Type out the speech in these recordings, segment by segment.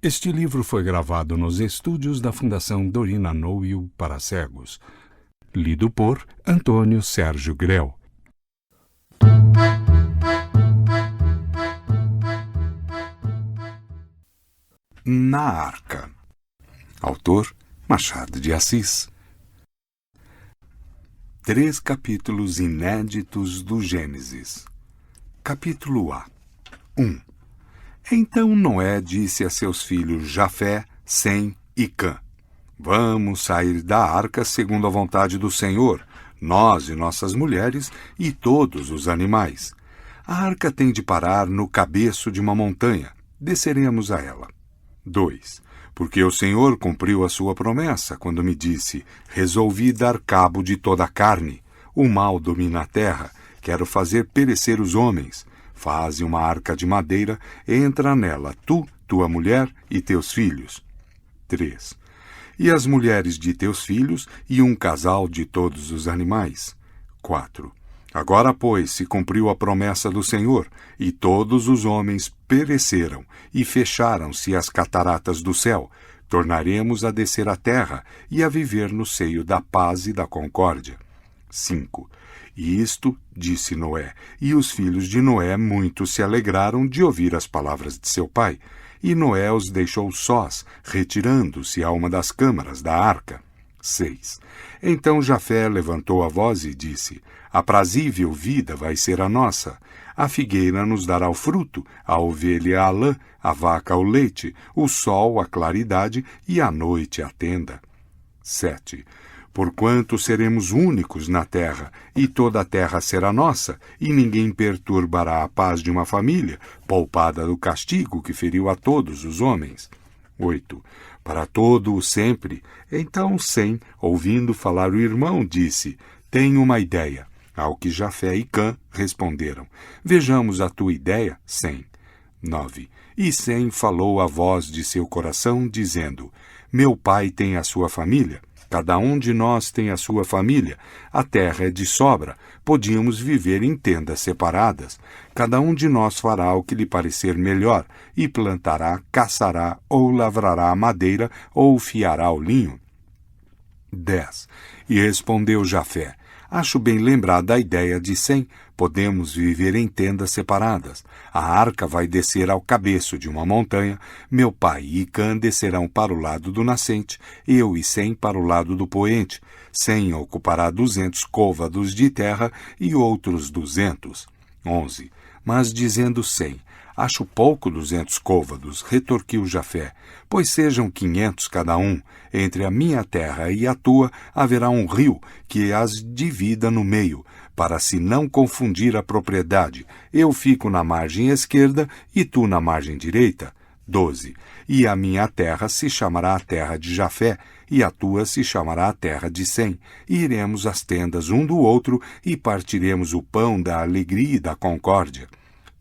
Este livro foi gravado nos estúdios da Fundação Dorina Noel para cegos. Lido por Antônio Sérgio Grell. Na Arca. Autor Machado de Assis. 3 capítulos inéditos do Gênesis. Capítulo A. 1. Então Noé disse a seus filhos Jafé, Sem e Cã: Vamos sair da arca segundo a vontade do Senhor, nós e nossas mulheres e todos os animais. A arca tem de parar no cabeço de uma montanha. Desceremos a ela. 2. Porque o Senhor cumpriu a sua promessa quando me disse: Resolvi dar cabo de toda a carne. O mal domina a terra. Quero fazer perecer os homens. Faze uma arca de madeira, entra nela tu, tua mulher e teus filhos. 3. E as mulheres de teus filhos e um casal de todos os animais. 4. Agora, pois, se cumpriu a promessa do Senhor, e todos os homens pereceram, e fecharam-se as cataratas do céu. Tornaremos a descer à terra, e a viver no seio da paz e da concórdia. 5. E isto disse Noé, e os filhos de Noé muito se alegraram de ouvir as palavras de seu pai, e Noé os deixou sós, retirando-se a uma das câmaras da arca. 6. Então Jafé levantou a voz e disse: Aprazível vida vai ser a nossa. A figueira nos dará o fruto, a ovelha a lã, a vaca o leite, o sol a claridade e a noite a tenda. 7. Porquanto seremos únicos na terra, e toda a terra será nossa, e ninguém perturbará a paz de uma família, poupada do castigo que feriu a todos os homens. 8. Para todo o sempre. Então Sem, ouvindo falar o irmão, disse: Tenho uma ideia. Ao que Jafé e Cã responderam: Vejamos a tua ideia, Sem. 9. E Sem falou a voz de seu coração, dizendo: Meu pai tem a sua família, cada um de nós tem a sua família, a terra é de sobra, podíamos viver em tendas separadas. Cada um de nós fará o que lhe parecer melhor, e plantará, caçará, ou lavrará a madeira, ou fiará o linho. 10. E respondeu Jafé: Acho bem lembrada a ideia de Sem. Podemos viver em tendas separadas. A arca vai descer ao cabeço de uma montanha. Meu pai e Cã descerão para o lado do nascente, eu e Sem para o lado do poente. Sem ocupará 200 côvados de terra e outros 200. 11. Mas dizendo Sem: Acho pouco 200 côvados, retorquiu Jafé, pois sejam 500 cada um. Entre a minha terra e a tua haverá um rio que as divida no meio, para se não confundir a propriedade. Eu fico na margem esquerda e tu na margem direita. 12. E a minha terra se chamará a terra de Jafé, e a tua se chamará a terra de Sem. E iremos às tendas um do outro e partiremos o pão da alegria e da concórdia.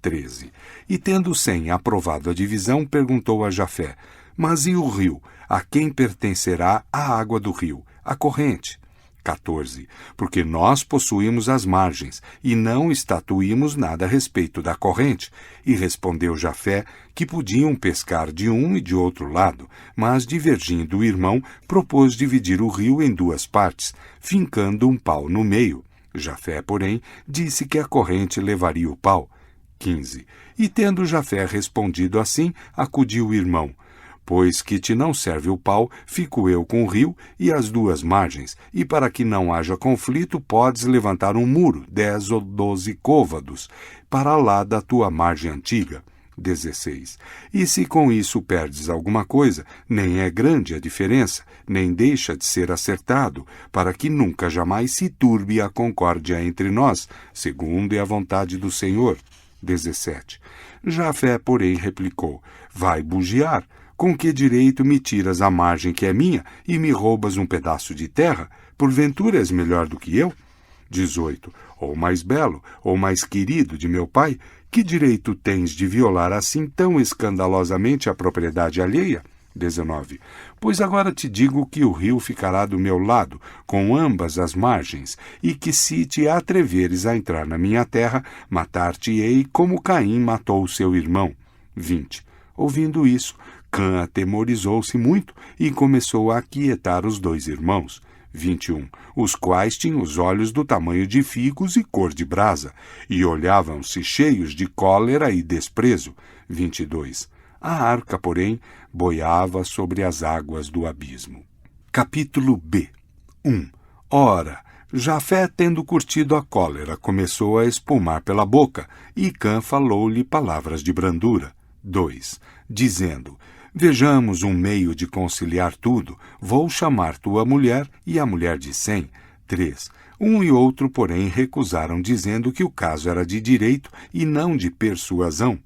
13. E tendo Sem aprovado a divisão, perguntou a Jafé: Mas e o rio? A quem pertencerá a água do rio? A corrente. 14. Porque nós possuímos as margens, e não estatuímos nada a respeito da corrente. E respondeu Jafé que podiam pescar de um e de outro lado, mas, divergindo o irmão, propôs dividir o rio em 2 partes, fincando um pau no meio. Jafé, porém, disse que a corrente levaria o pau. 15. E tendo Jafé respondido assim, acudiu o irmão: Pois que te não serve o pau, fico eu com o rio e as 2 margens, e para que não haja conflito, podes levantar um muro, 10 ou 12 côvados, para lá da tua margem antiga. 16. E se com isso perdes alguma coisa, nem é grande a diferença, nem deixa de ser acertado, para que nunca jamais se turbe a concórdia entre nós, segundo é a vontade do Senhor. 17. Jafé, porém, replicou: Vai bugiar. Com que direito me tiras a margem que é minha e me roubas um pedaço de terra? Porventura és melhor do que eu? 18. Ou mais belo, ou mais querido de meu pai, que direito tens de violar assim tão escandalosamente a propriedade alheia? 19. Pois agora te digo que o rio ficará do meu lado, com ambas as margens, e que se te atreveres a entrar na minha terra, matar-te-ei como Caim matou seu irmão. 20. Ouvindo isso, Cã atemorizou-se muito e começou a aquietar os 2 irmãos. 21. Os quais tinham os olhos do tamanho de figos e cor de brasa, e olhavam-se cheios de cólera e desprezo. 22. A arca, porém, boiava sobre as águas do abismo. Capítulo B. 1. Ora, Jafé, tendo curtido a cólera, começou a espumar pela boca, e Cã falou-lhe palavras de brandura. 2. Dizendo: Vejamos um meio de conciliar tudo. Vou chamar tua mulher e a mulher de Sem. 3. Um e outro, porém, recusaram, dizendo que o caso era de direito e não de persuasão.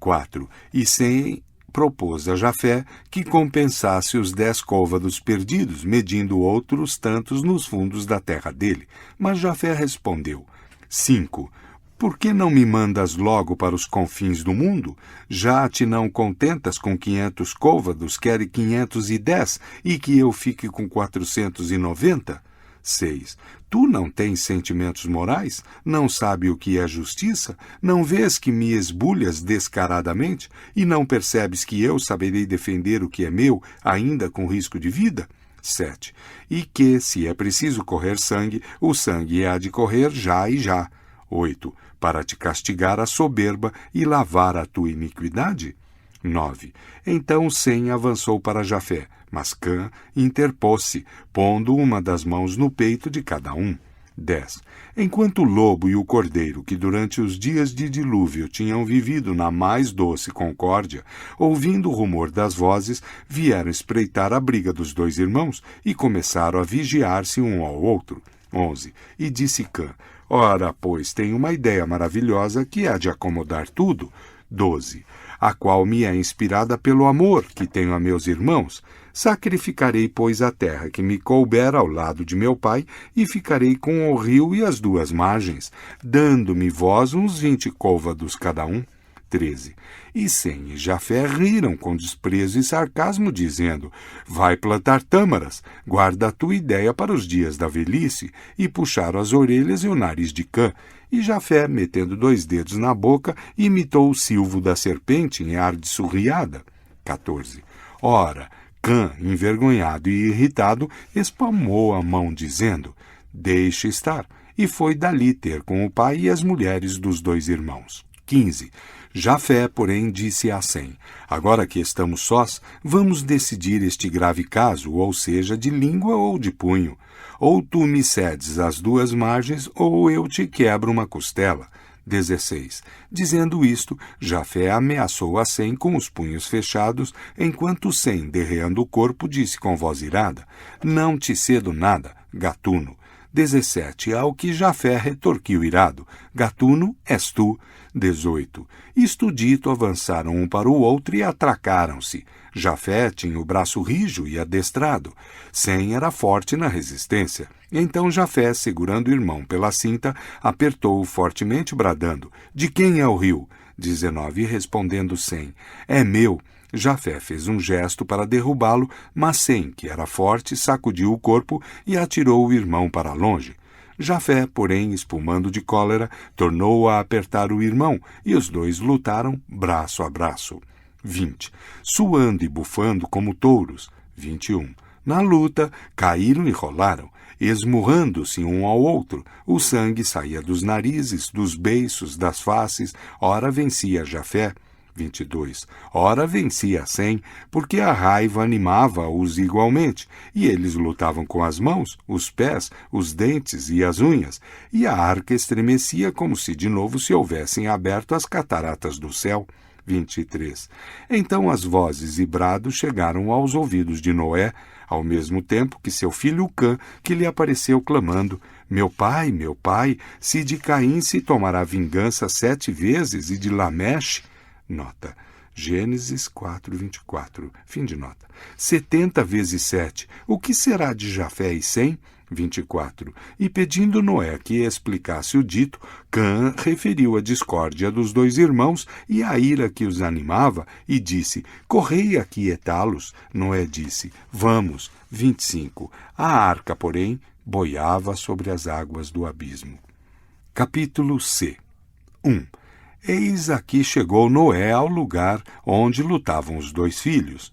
4. E Sem propôs a Jafé que compensasse os 10 côvados perdidos, medindo outros tantos nos fundos da terra dele. Mas Jafé respondeu: 5. Por que não me mandas logo para os confins do mundo? Já te não contentas com 500 côvados, quer 510, e que eu fique com 490? 6. Tu não tens sentimentos morais? Não sabe o que é justiça? Não vês que me esbulhas descaradamente? E não percebes que eu saberei defender o que é meu, ainda com risco de vida? 7. E que, se é preciso correr sangue, o sangue há de correr já e já. 8. Para te castigar a soberba e lavar a tua iniquidade? 9. Então Sem avançou para Jafé, mas Cã interpôs-se, pondo uma das mãos no peito de cada um. 10. Enquanto o lobo e o cordeiro, que durante os dias de dilúvio tinham vivido na mais doce concórdia, ouvindo o rumor das vozes, vieram espreitar a briga dos 2 irmãos e começaram a vigiar-se um ao outro. 11. E disse Cã: Ora, pois, tenho uma ideia maravilhosa que há de acomodar tudo. 12. A qual me é inspirada pelo amor que tenho a meus irmãos. Sacrificarei, pois, a terra que me couber ao lado de meu pai, e ficarei com o rio e as 2 margens, dando-me vós uns 20 côvados cada um. 13. E Sem e Jafé riram com desprezo e sarcasmo, dizendo: Vai plantar tâmaras, guarda a tua ideia para os dias da velhice, e puxaram as orelhas e o nariz de Cã. E Jafé, metendo 2 dedos na boca, imitou o silvo da serpente em ar de surriada. 14. Ora, Cã, envergonhado e irritado, espalmou a mão, dizendo: Deixe estar, e foi dali ter com o pai e as mulheres dos 2 irmãos. 15. Jafé, porém, disse a Sem: Agora que estamos sós, vamos decidir este grave caso, ou seja, de língua ou de punho. Ou tu me cedes as 2 margens, ou eu te quebro uma costela. 16. Dizendo isto, Jafé ameaçou a Sem com os punhos fechados, enquanto Sem, derreando o corpo, disse com voz irada: Não te cedo nada, gatuno. 17. Ao que Jafé retorquiu irado: Gatuno és tu. 18. Isto dito, avançaram um para o outro e atracaram-se. Jafé tinha o braço rijo e adestrado. Sem era forte na resistência. Então Jafé, segurando o irmão pela cinta, apertou-o fortemente, bradando: De quem é o rio? 19. Respondendo Sem: É meu. Jafé fez um gesto para derrubá-lo, mas Sem, que era forte, sacudiu o corpo e atirou o irmão para longe. Jafé, porém, espumando de cólera, tornou a apertar o irmão, e os 2 lutaram braço a braço. 20. Suando e bufando como touros. 21. Na luta, caíram e rolaram, esmurrando-se um ao outro. O sangue saía dos narizes, dos beiços, das faces. Ora vencia Jafé. 22. Ora vencia Sem, porque a raiva animava-os igualmente, e eles lutavam com as mãos, os pés, os dentes e as unhas, e a arca estremecia como se de novo se houvessem aberto as cataratas do céu. 23. Então as vozes e brados chegaram aos ouvidos de Noé, ao mesmo tempo que seu filho Cã, que lhe apareceu clamando: meu pai, se de Caim se tomará vingança 7 vezes e de Lameche... Nota. Gênesis 4:24. Fim de nota. 70 vezes 7. O que será de Jafé e Sem? 24. E pedindo Noé que explicasse o dito, Cã referiu a discórdia dos 2 irmãos e a ira que os animava, e disse: Correi aquietá-los. Noé disse: Vamos. 25. A arca, porém, boiava sobre as águas do abismo. Capítulo C. 1. Eis aqui chegou Noé ao lugar onde lutavam os dois filhos.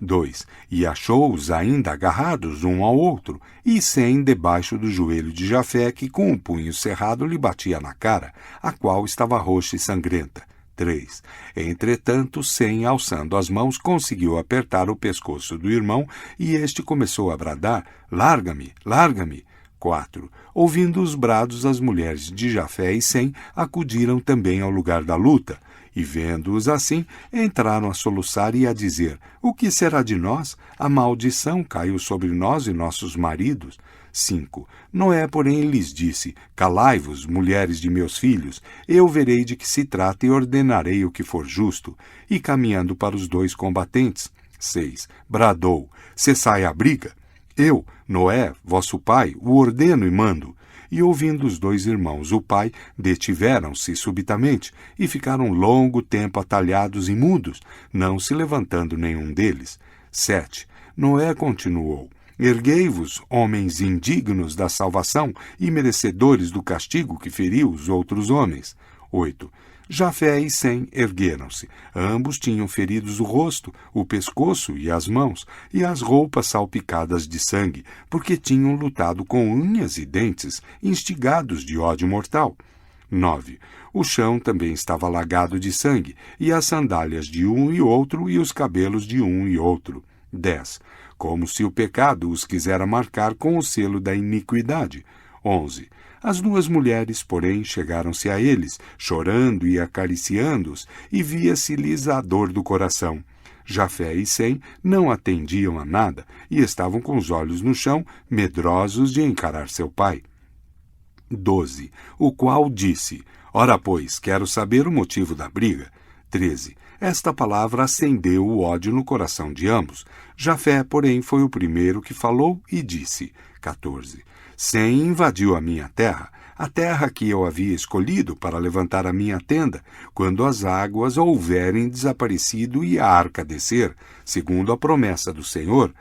2. E achou-os ainda agarrados um ao outro, e Sem debaixo do joelho de Jafé, que com o punho cerrado lhe batia na cara, a qual estava roxa e sangrenta. 3. Entretanto, Sem, alçando as mãos, conseguiu apertar o pescoço do irmão, e este começou a bradar: larga-me, larga-me. 4. Ouvindo os brados, as mulheres de Jafé e Sem acudiram também ao lugar da luta, e vendo-os assim, entraram a soluçar e a dizer: o que será de nós? A maldição caiu sobre nós e nossos maridos. 5. Noé, porém, lhes disse: calai-vos, mulheres de meus filhos, eu verei de que se trata e ordenarei o que for justo. E caminhando para os dois combatentes. 6. Bradou: cessai a briga. Eu, Noé, vosso pai, o ordeno e mando. E ouvindo os dois irmãos o pai, detiveram-se subitamente, e ficaram longo tempo atalhados e mudos, não se levantando nenhum deles. 7. Noé continuou: erguei-vos, homens indignos da salvação e merecedores do castigo que feriu os outros homens. 8. Jafé e Sem ergueram-se. Ambos tinham feridos o rosto, o pescoço e as mãos, e as roupas salpicadas de sangue, porque tinham lutado com unhas e dentes, instigados de ódio mortal. 9. O chão também estava alagado de sangue, e as sandálias de um e outro, e os cabelos de um e outro. 10. Como se o pecado os quisera marcar com o selo da iniquidade. 11. As duas mulheres, porém, chegaram-se a eles, chorando e acariciando-os, e via-se-lhes a dor do coração. Jafé e Sem não atendiam a nada, e estavam com os olhos no chão, medrosos de encarar seu pai. 12. O qual disse: ora, pois, quero saber o motivo da briga. 13. Esta palavra acendeu o ódio no coração de ambos. Jafé, porém, foi o primeiro que falou e disse. 14. Sem invadiu a minha terra, a terra que eu havia escolhido para levantar a minha tenda, quando as águas houverem desaparecido e a arca descer, segundo a promessa do Senhor.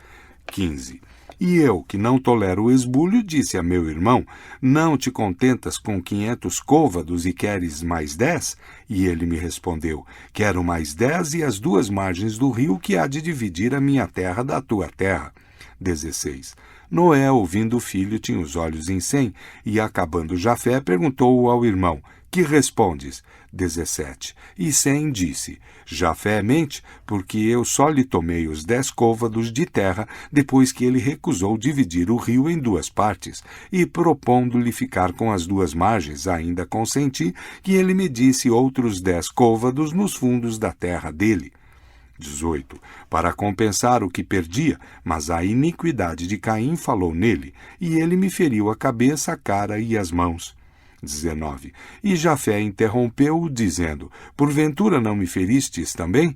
15. E eu, que não tolero o esbulho, disse a meu irmão: não te contentas com 500 côvados e queres mais 10? E ele me respondeu: quero mais 10 e as duas margens do rio que há de dividir a minha terra da tua terra. 16. Noé, ouvindo o filho, tinha os olhos em Sem, e acabando Jafé, perguntou ao irmão: que respondes? 17. E Sem disse: Jafé mente, porque eu só lhe tomei os 10 côvados de terra, depois que ele recusou dividir o rio em duas partes, e propondo-lhe ficar com as duas margens, ainda consenti que ele me disse outros 10 côvados nos fundos da terra dele. 18. Para compensar o que perdia, mas a iniquidade de Caim falou nele, e ele me feriu a cabeça, a cara e as mãos. 19. E Jafé interrompeu-o, dizendo: porventura não me feristes também?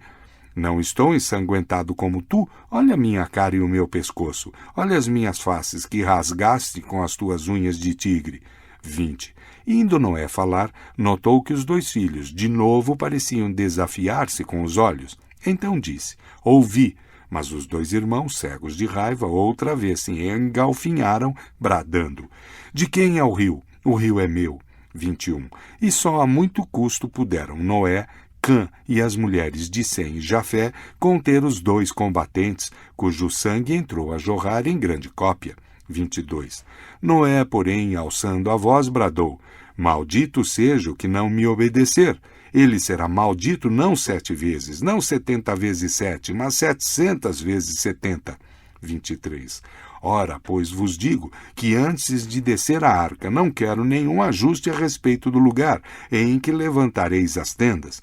Não estou ensanguentado como tu? Olha a minha cara e o meu pescoço. Olha as minhas faces que rasgaste com as tuas unhas de tigre. 20. Indo Noé falar, notou que os dois filhos de novo pareciam desafiar-se com os olhos. Então disse: ouvi. Mas os dois irmãos, cegos de raiva, outra vez se engalfinharam, bradando: de quem é o rio? O rio é meu. 21. E só a muito custo puderam Noé, Cã e as mulheres de Sem e Jafé conter os dois combatentes, cujo sangue entrou a jorrar em grande cópia. 22. Noé, porém, alçando a voz, bradou: maldito seja o que não me obedecer. Ele será maldito não 7 vezes, não 70 vezes 7, mas 700 vezes 70. 23. Ora, pois vos digo que antes de descer a arca não quero nenhum ajuste a respeito do lugar em que levantareis as tendas.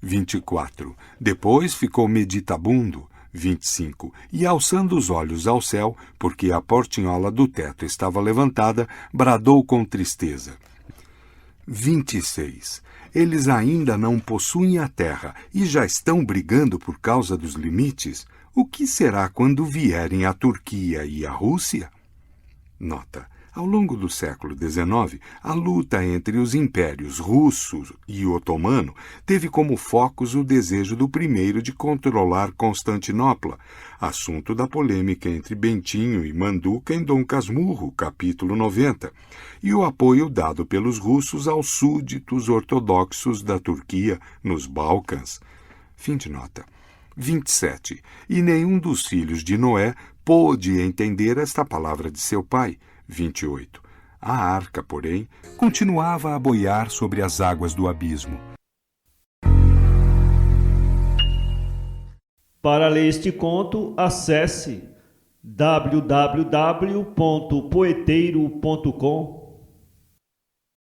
24. Depois ficou meditabundo. 25. E alçando os olhos ao céu, porque a portinhola do teto estava levantada, bradou com tristeza. 26. Eles ainda não possuem a terra e já estão brigando por causa dos limites. O que será quando vierem a Turquia e a Rússia? Nota: Ao longo do século XIX, a luta entre os impérios russo e otomano teve como focos o desejo do primeiro de controlar Constantinopla, assunto da polêmica entre Bentinho e Manduca em Dom Casmurro, capítulo 90, e o apoio dado pelos russos aos súditos ortodoxos da Turquia nos Balcãs. Fim de nota. 27. E nenhum dos filhos de Noé pôde entender esta palavra de seu pai. 28. A arca, porém, continuava a boiar sobre as águas do abismo. Para ler este conto, acesse www.poeteiro.com